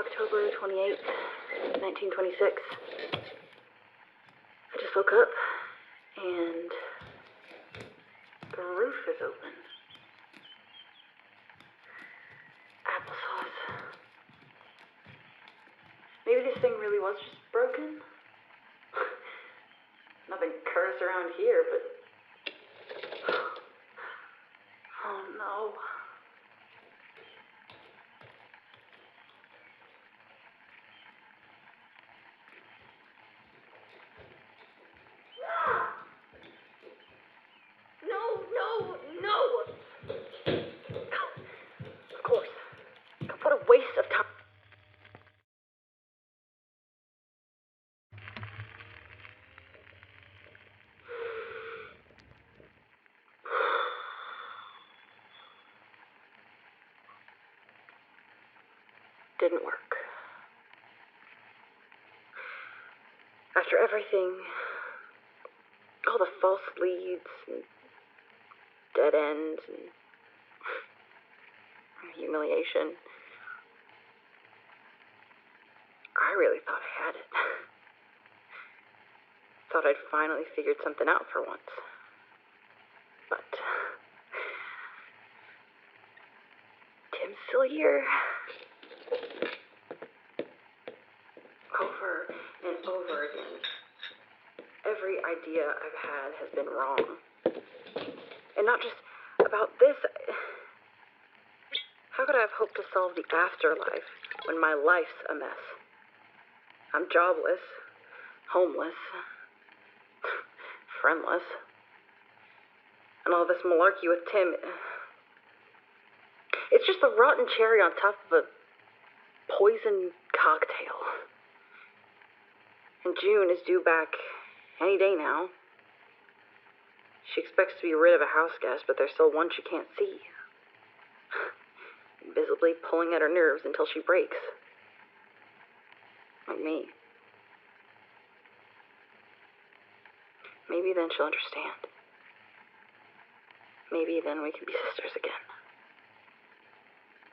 October 28th, 1926. I just woke up, and the roof is open. Applesauce. Maybe this thing really was just broken. Nothing curse around here, but... Oh, no. Of course. What a waste of time. Didn't work. After everything, all the false leads and dead ends and humiliation, I really thought I had it. Thought I'd finally figured something out for once. But Tim's still here. Over and over again. Every idea I've had has been wrong. And not just about this. How could I have hoped to solve the afterlife when my life's a mess? I'm jobless, homeless, friendless. And all this malarkey with Tim, it's just the rotten cherry on top of a poison cocktail. And June is due back any day now. She expects to be rid of a house guest, but there's still one she can't see. Visibly pulling at her nerves until she breaks. Like me. Maybe then she'll understand. Maybe then we can be sisters again.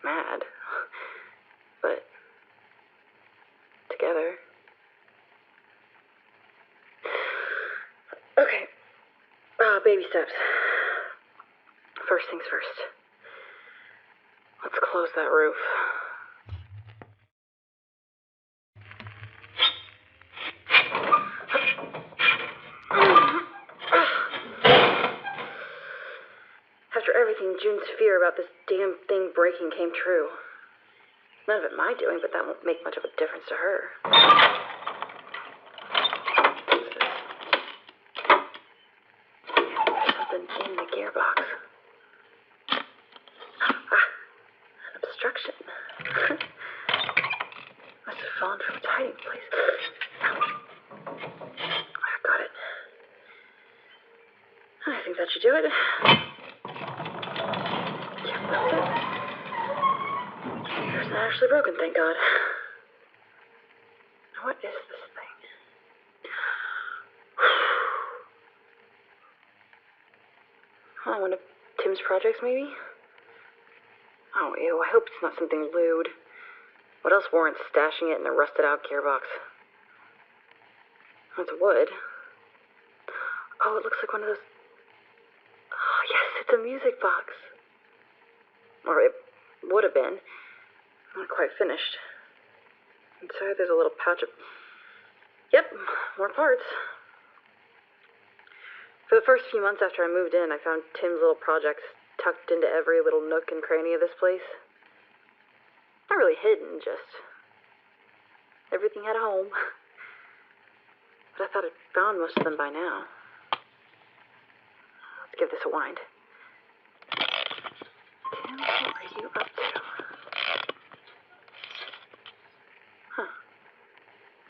Mad. But together. Okay. Baby steps. First things first. Let's close that roof. After everything, June's fear about this damn thing breaking came true. None of it my doing, but that won't make much of a difference to her. There's something in the gearbox. Obstruction. Must have fallen from its hiding place. Got it. I think that should do it. Yep, that's it. It's not actually broken, thank God. What is this thing? Oh, one of Tim's projects, maybe? Oh, ew, I hope it's not something lewd. What else warrants stashing it in a rusted-out gearbox? It's wood. Oh, it looks like one of those... Oh, yes, it's a music box. Or it would have been. Not quite finished. Inside there's a little pouch of... Yep, more parts. For the first few months after I moved in, I found Tim's little projects tucked into every little nook and cranny of this place. Not really hidden, just... everything had a home. But I thought I'd found most of them by now. Let's give this a wind. Tim, what are you up to? Huh.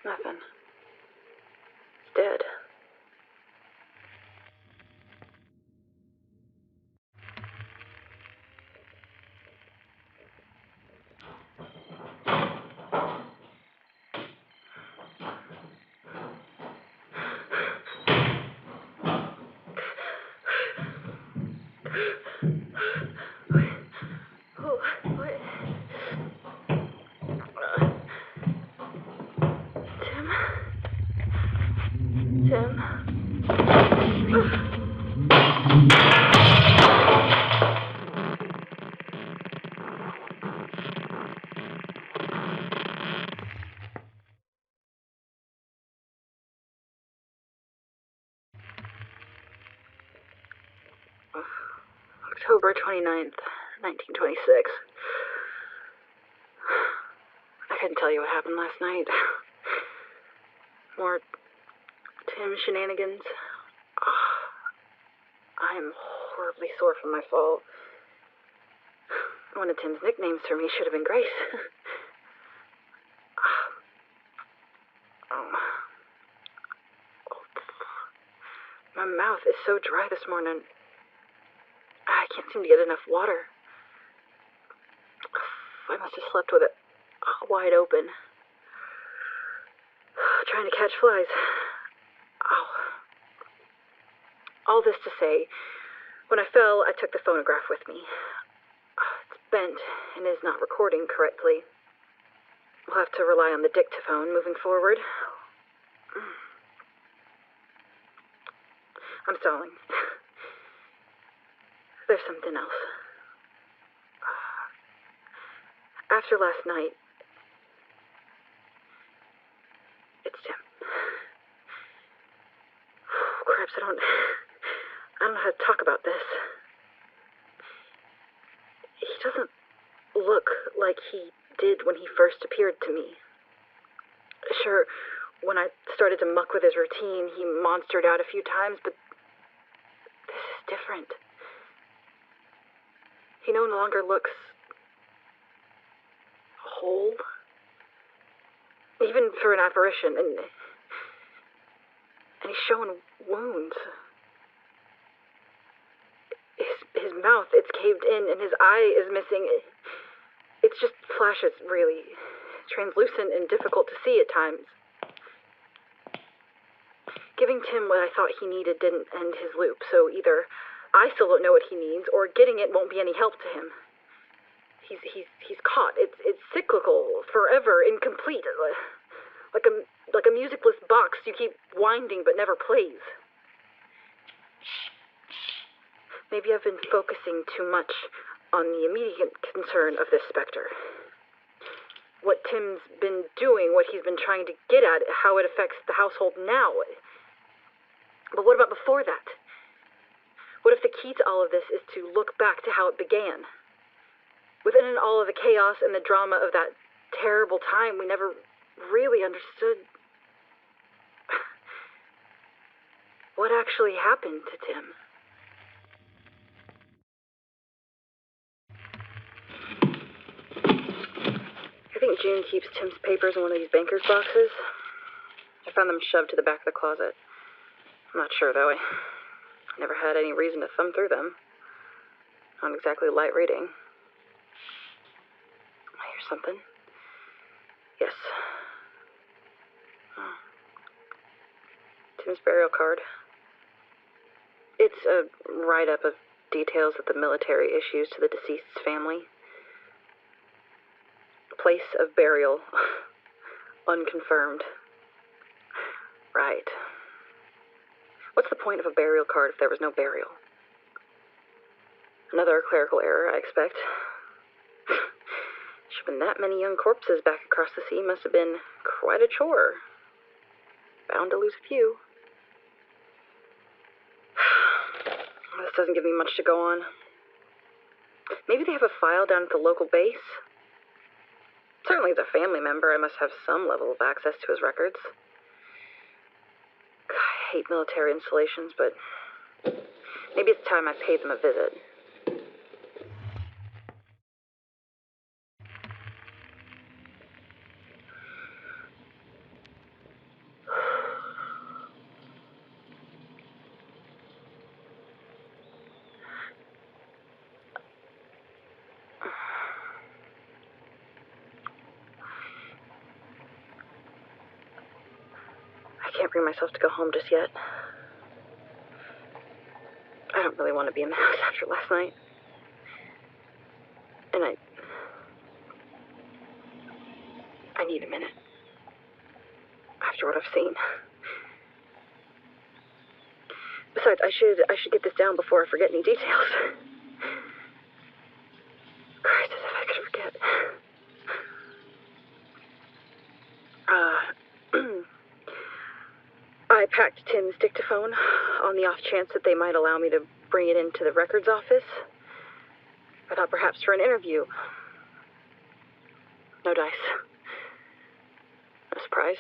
Nothing. It's dead. October 29th, 1926. I couldn't tell you what happened last night. More Tim shenanigans. I'm horribly sore from my fall. One of Tim's nicknames for me should have been Grace. My mouth is so dry this morning. I can't seem to get enough water. I must have slept with it wide open. Trying to catch flies. All this to say, when I fell, I took the phonograph with me. It's bent and is not recording correctly. We'll have to rely on the dictaphone moving forward. I'm stalling. There's something else. After last night, it's Tim. Craps, I don't know how to talk about this. He doesn't look like he did when he first appeared to me. Sure, when I started to muck with his routine, he monstered out a few times, but this is different. He no longer looks whole, even for an apparition, and he's showing wounds. His mouth, it's caved in, and his eye is missing. It's just flashes, really. Translucent and difficult to see at times. Giving Tim what I thought he needed didn't end his loop, so either I still don't know what he needs, or getting it won't be any help to him. He's caught. It's cyclical, forever, incomplete, like a musicless box you keep winding but never plays. Maybe I've been focusing too much on the immediate concern of this specter. What Tim's been doing, what he's been trying to get at, how it affects the household now. But what about before that? What if the key to all of this is to look back to how it began? Within all of the chaos and the drama of that terrible time, we never really understood what actually happened to Tim. I think June keeps Tim's papers in one of these banker's boxes. I found them shoved to the back of the closet. I'm not sure, though. I never had any reason to thumb through them. Not exactly light reading. Here's something. Yes. Tim's burial card. It's a write-up of details that the military issues to the deceased's family. Place of burial. Unconfirmed. Right. What's the point of a burial card if there was no burial? Another clerical error, I expect. Shipping that many young corpses back across the sea must have been quite a chore. Bound to lose a few. This doesn't give me much to go on. Maybe they have a file down at the local base? Certainly as a family member, I must have some level of access to his records. I hate military installations, but maybe it's time I paid them a visit. I can't bring myself to go home just yet. I don't really want to be in the house after last night. And I need a minute. After what I've seen. Besides, I should get this down before I forget any details. Christ, as if I could forget. I packed Tim's dictaphone on the off chance that they might allow me to bring it into the records office. I thought perhaps for an interview. No dice. No surprise.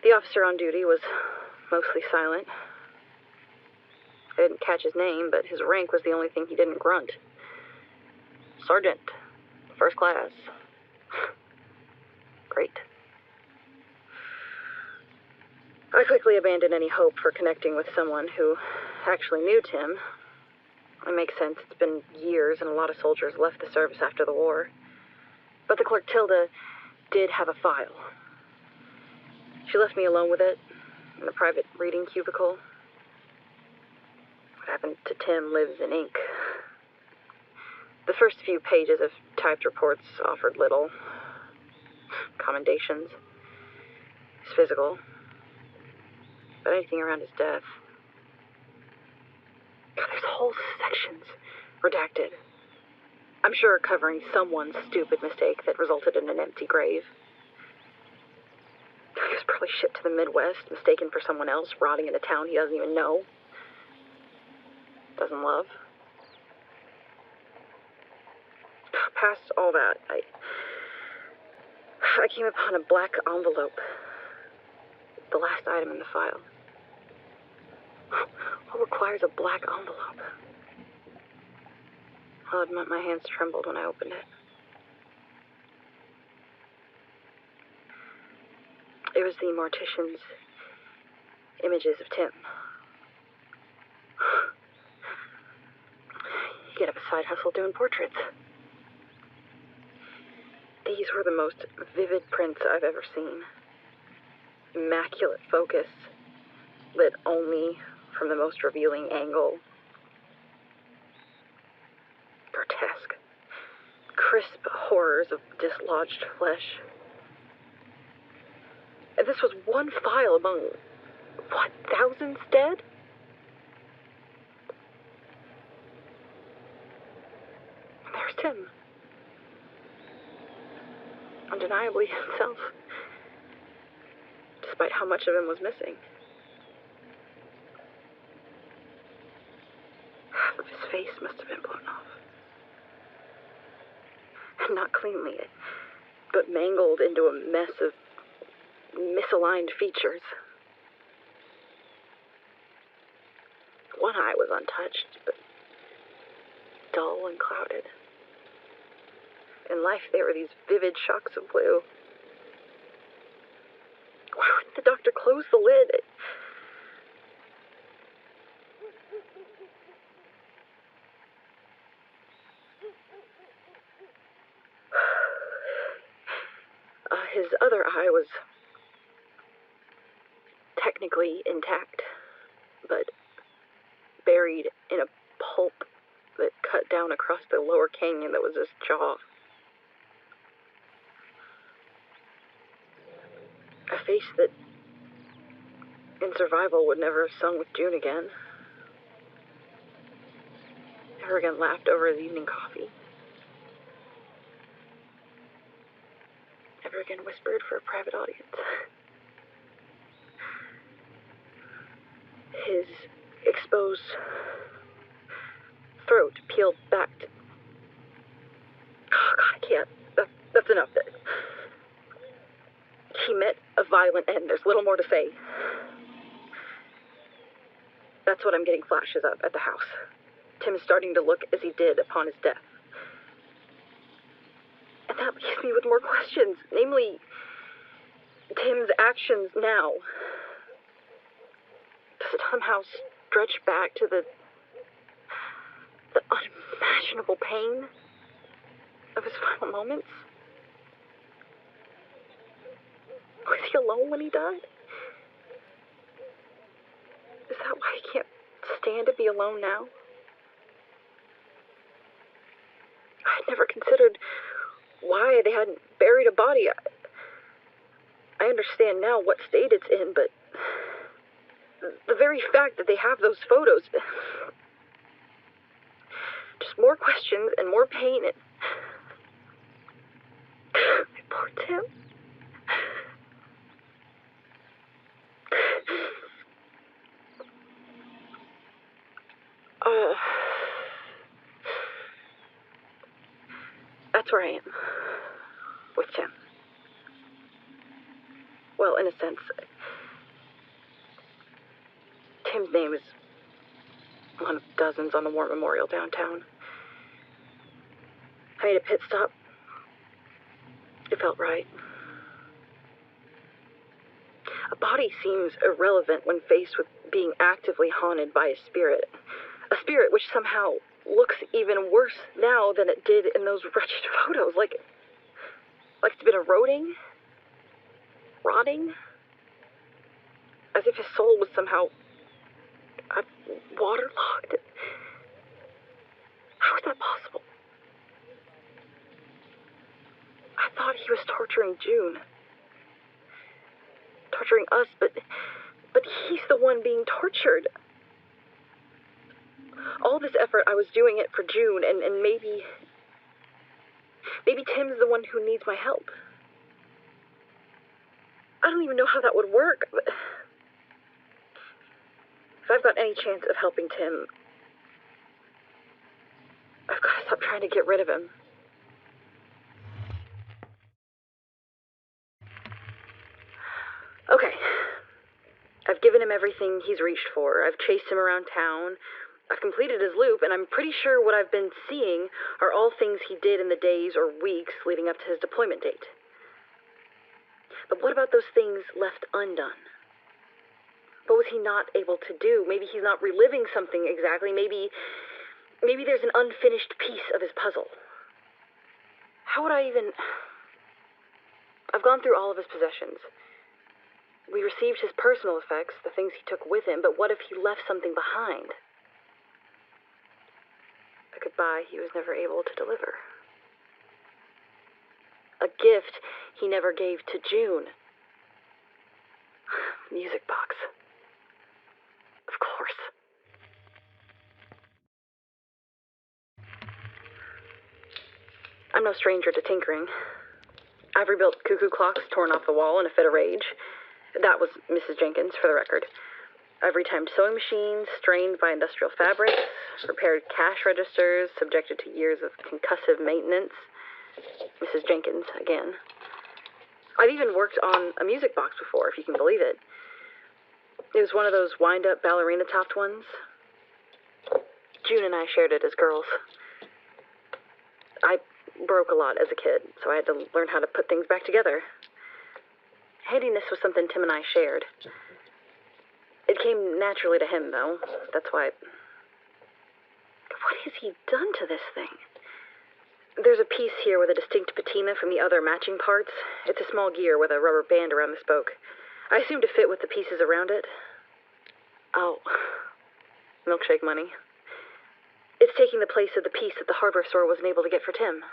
The officer on duty was mostly silent. I didn't catch his name, but his rank was the only thing he didn't grunt. Sergeant. First class. Great. I quickly abandoned any hope for connecting with someone who actually knew Tim. It makes sense. It's been years, and a lot of soldiers left the service after the war. But the clerk Tilda did have a file. She left me alone with it in the private reading cubicle. What happened to Tim lives in ink. The first few pages of typed reports offered little. Commendations. His physical. But anything around his death. God, there's whole sections redacted. I'm sure covering someone's stupid mistake that resulted in an empty grave. He was probably shipped to the Midwest, mistaken for someone else, rotting in a town he doesn't even know. Doesn't love. Past all that, I came upon a black envelope. The last item in the file. What requires a black envelope? I'll admit my hands trembled when I opened it. It was the mortician's images of Tim. You get up a side hustle doing portraits. These were the most vivid prints I've ever seen. Immaculate focus, lit only from the most revealing angle. Grotesque. Crisp horrors of dislodged flesh. And this was one file among, what, thousands dead? There's Tim. Undeniably himself. Despite how much of him was missing. Half of his face must have been blown off. And not cleanly, but mangled into a mess of misaligned features. One eye was untouched, but dull and clouded. In life, there were these vivid shocks of blue. Why wouldn't the doctor close the lid? His other eye was technically intact, but buried in a pulp that cut down across the lower canyon that was his jaw. A face that, in survival, would never have sung with June again. Never again laughed over his evening coffee. Never again whispered for a private audience. His exposed throat peeled back to... Oh, God, I can't. That's enough. He met a violent end. There's little more to say. That's what I'm getting flashes of at the house. Tim is starting to look as he did upon his death. And that leaves me with more questions. Namely, Tim's actions now. Does it somehow stretch back to the unimaginable pain of his final moments? Was he alone when he died? Is that why he can't stand to be alone now? I had never considered why they hadn't buried a body. I understand now what state it's in, but the very fact that they have those photos, just more questions and more pain. And poor Tim. that's where I am. With Tim. Well, in a sense, Tim's name is one of dozens on the War Memorial downtown. I made a pit stop. It felt right. A body seems irrelevant when faced with being actively haunted by a spirit. A spirit which somehow looks even worse now than it did in those wretched photos. Like it's been eroding, rotting, as if his soul was somehow waterlogged. How is that possible? I thought he was torturing June. Torturing us, but he's the one being tortured. All this effort, I was doing it for June, and maybe Tim's the one who needs my help. I don't even know how that would work, but if I've got any chance of helping Tim, I've got to stop trying to get rid of him. Okay. I've given him everything he's reached for. I've chased him around town. I've completed his loop, and I'm pretty sure what I've been seeing are all things he did in the days or weeks leading up to his deployment date. But what about those things left undone? What was he not able to do? Maybe he's not reliving something exactly. Maybe there's an unfinished piece of his puzzle. How would I even... I've gone through all of his possessions. We received his personal effects, the things he took with him, but what if he left something behind? A goodbye he was never able to deliver. A gift he never gave to June. Music box. Of course. I'm no stranger to tinkering. I've rebuilt cuckoo clocks torn off the wall in a fit of rage. That was Mrs. Jenkins, for the record. I've retimed sewing machines, strained by industrial fabrics, repaired cash registers, subjected to years of concussive maintenance. Mrs. Jenkins, again. I've even worked on a music box before, if you can believe it. It was one of those wind-up ballerina-topped ones. June and I shared it as girls. I broke a lot as a kid, so I had to learn how to put things back together. Handiness was something Tim and I shared. It came naturally to him, though. That's why... What has he done to this thing? There's a piece here with a distinct patina from the other matching parts. It's a small gear with a rubber band around the spoke. I assumed to fit with the pieces around it. Oh. Milkshake money. It's taking the place of the piece that the hardware store wasn't able to get for Tim.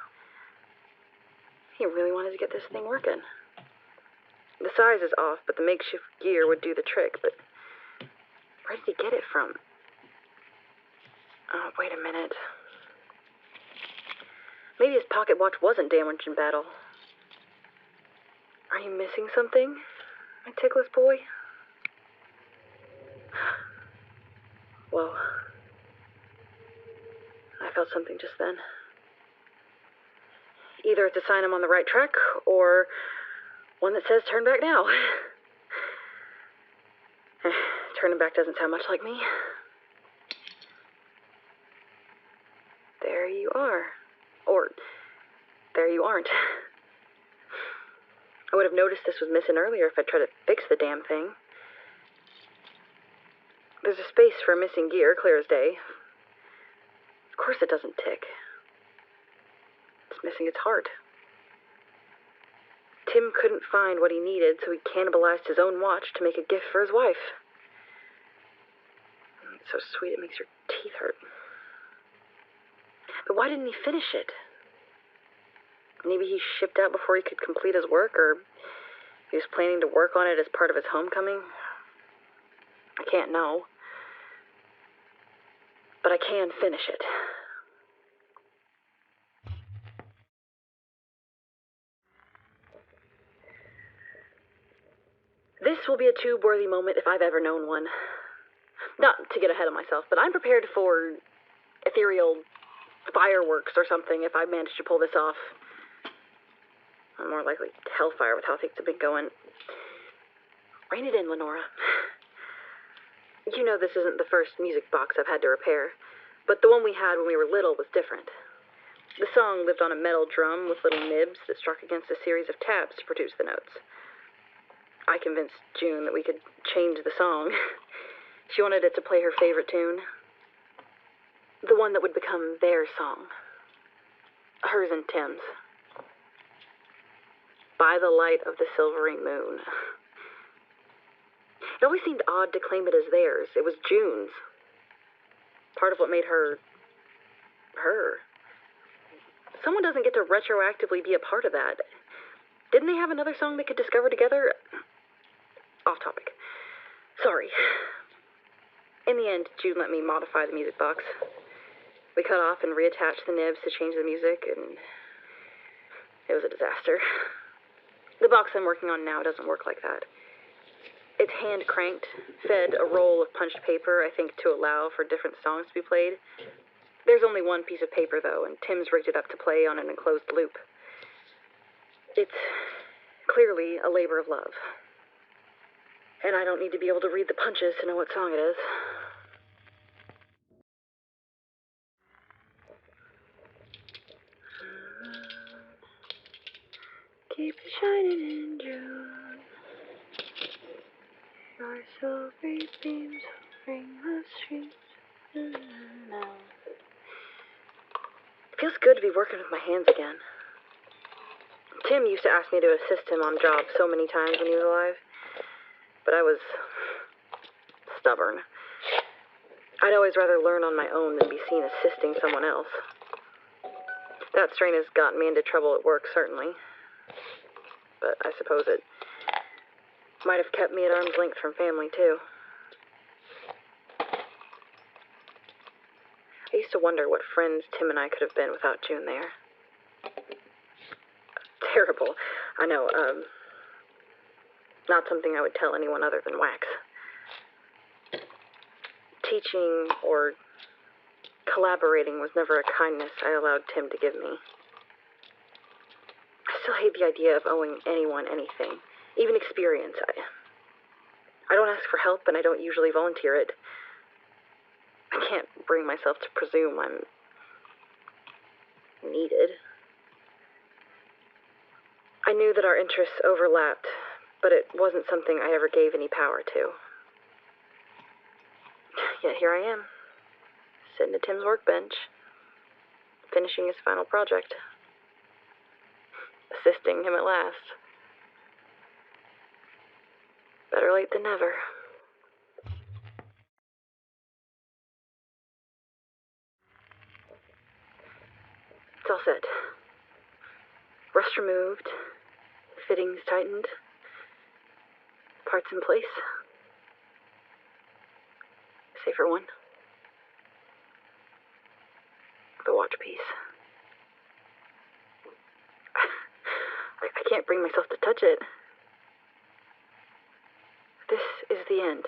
He really wanted to get this thing working. The size is off, but the makeshift gear would do the trick, but where did he get it from? Oh, wait a minute. Maybe his pocket watch wasn't damaged in battle. Are you missing something, my tickless boy? Whoa. I felt something just then. Either it's a sign I'm on the right track, or one that says turn back now. Turning back doesn't sound much like me. There you are. Or, there you aren't. I would have noticed this was missing earlier if I tried to fix the damn thing. There's a space for missing gear, clear as day. Of course it doesn't tick. It's missing its heart. Tim couldn't find what he needed, so he cannibalized his own watch to make a gift for his wife. It's so sweet it makes your teeth hurt. But why didn't he finish it? Maybe he shipped out before he could complete his work, or he was planning to work on it as part of his homecoming. I can't know. But I can finish it. This will be a tube-worthy moment if I've ever known one. Not to get ahead of myself, but I'm prepared for ethereal fireworks or something if I manage to pull this off. More likely hellfire with how things have been going. Rein it in, Lenora. You know this isn't the first music box I've had to repair, but the one we had when we were little was different. The song lived on a metal drum with little nibs that struck against a series of tabs to produce the notes. I convinced June that we could change the song. She wanted it to play her favorite tune. The one that would become their song. Hers and Tim's. By the light of the silvery moon. It always seemed odd to claim it as theirs. It was June's. Part of what made her... her. Someone doesn't get to retroactively be a part of that. Didn't they have another song they could discover together? Off topic. Sorry. In the end, June let me modify the music box. We cut off and reattached the nibs to change the music, and it was a disaster. The box I'm working on now doesn't work like that. It's hand-cranked, fed a roll of punched paper, I think to allow for different songs to be played. There's only one piece of paper, though, and Tim's rigged it up to play on an enclosed loop. It's clearly a labor of love. And I don't need to be able to read the punches to know what song it is. Keep it shining in June. Your silvery beams ring the streets. It feels good to be working with my hands again. Tim used to ask me to assist him on jobs so many times when he was alive, but I was stubborn. I'd always rather learn on my own than be seen assisting someone else. That strain has gotten me into trouble at work, certainly, but I suppose it might have kept me at arm's length from family, too. I used to wonder what friends Tim and I could have been without June there. Terrible. I know, not something I would tell anyone other than Wax. Teaching or collaborating was never a kindness I allowed Tim to give me. I still hate the idea of owing anyone anything, even experience. I don't ask for help, and I don't usually volunteer it. I can't bring myself to presume I'm needed. I knew that our interests overlapped, but it wasn't something I ever gave any power to. Yet here I am, sitting at Tim's workbench, finishing his final project, assisting him at last. Better late than never. It's all set. Rust removed, fittings tightened, parts in place. Save for one. The watch piece. I can't bring myself to touch it. This is the end.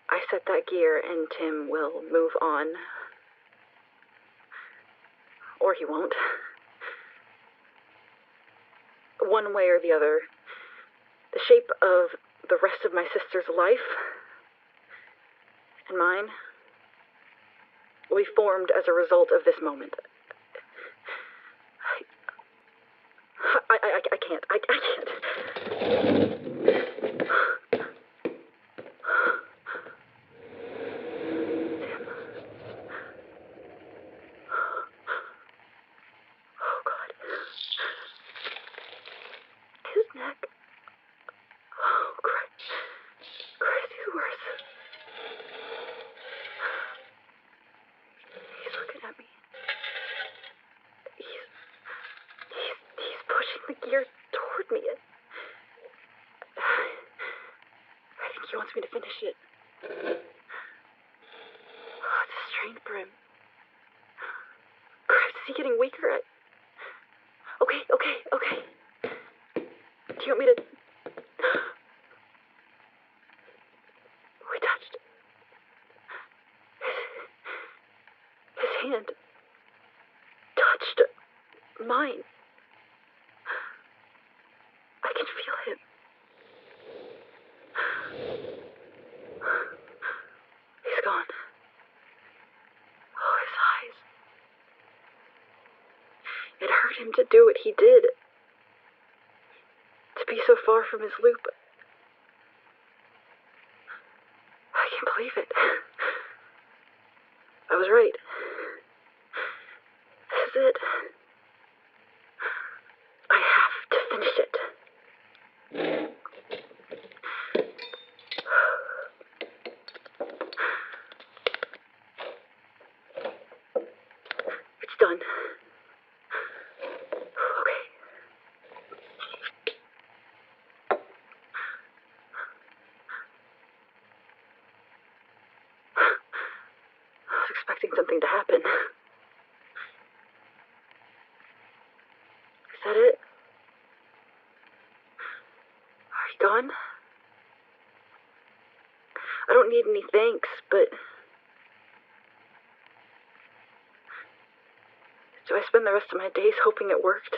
I set that gear and Tim will move on. Or he won't. One way or the other, the shape of the rest of my sister's life and mine will be formed as a result of this moment. I can't. I can't. He wants me to finish it. Oh, it's a strain for him. Christ, is he getting weaker? Okay. Do you want me to... We touched. His hand touched mine. him to do what he did. To be so far from his loop. I can't believe it. I was right. This is it. I have to finish it. It's done. Okay. I was expecting something to happen. Is that it? Are you gone? I don't need any thanks, but... do I spend the rest of my days hoping it worked?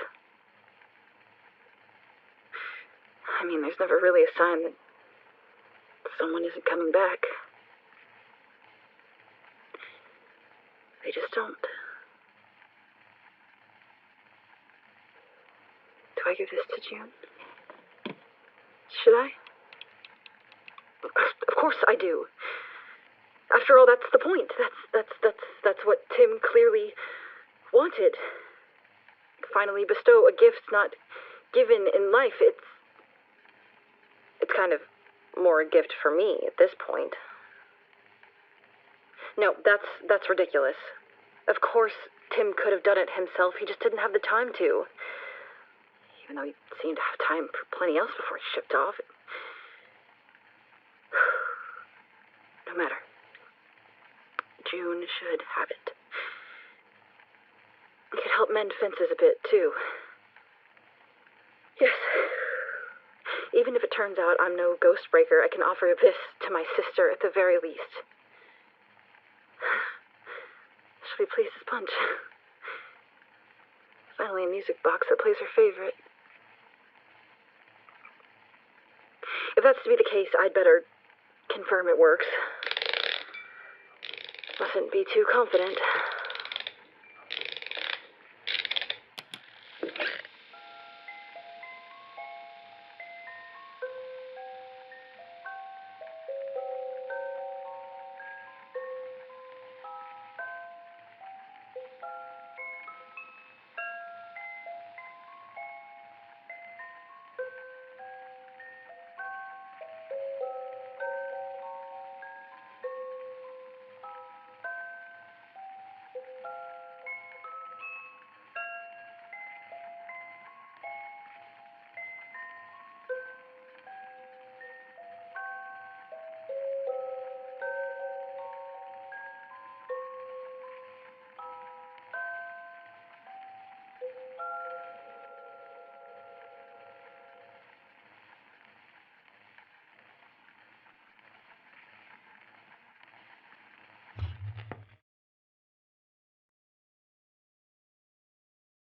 I mean, there's never really a sign that someone isn't coming back. They just don't. Do I give this to June? Should I? Of course I do. After all, that's the point. That's what Tim clearly wanted. Finally bestow a gift not given in life. It's kind of more a gift for me at this point. No, that's ridiculous. Of course, Tim could have done it himself. He just didn't have the time to. Even though he seemed to have time for plenty else before he shipped off. No matter. June should have it. It could help mend fences a bit, too. Yes. Even if it turns out I'm no ghost breaker, I can offer this to my sister at the very least. She'll be pleased as punch. Finally a music box that plays her favorite. If that's to be the case, I'd better confirm it works. Mustn't be too confident.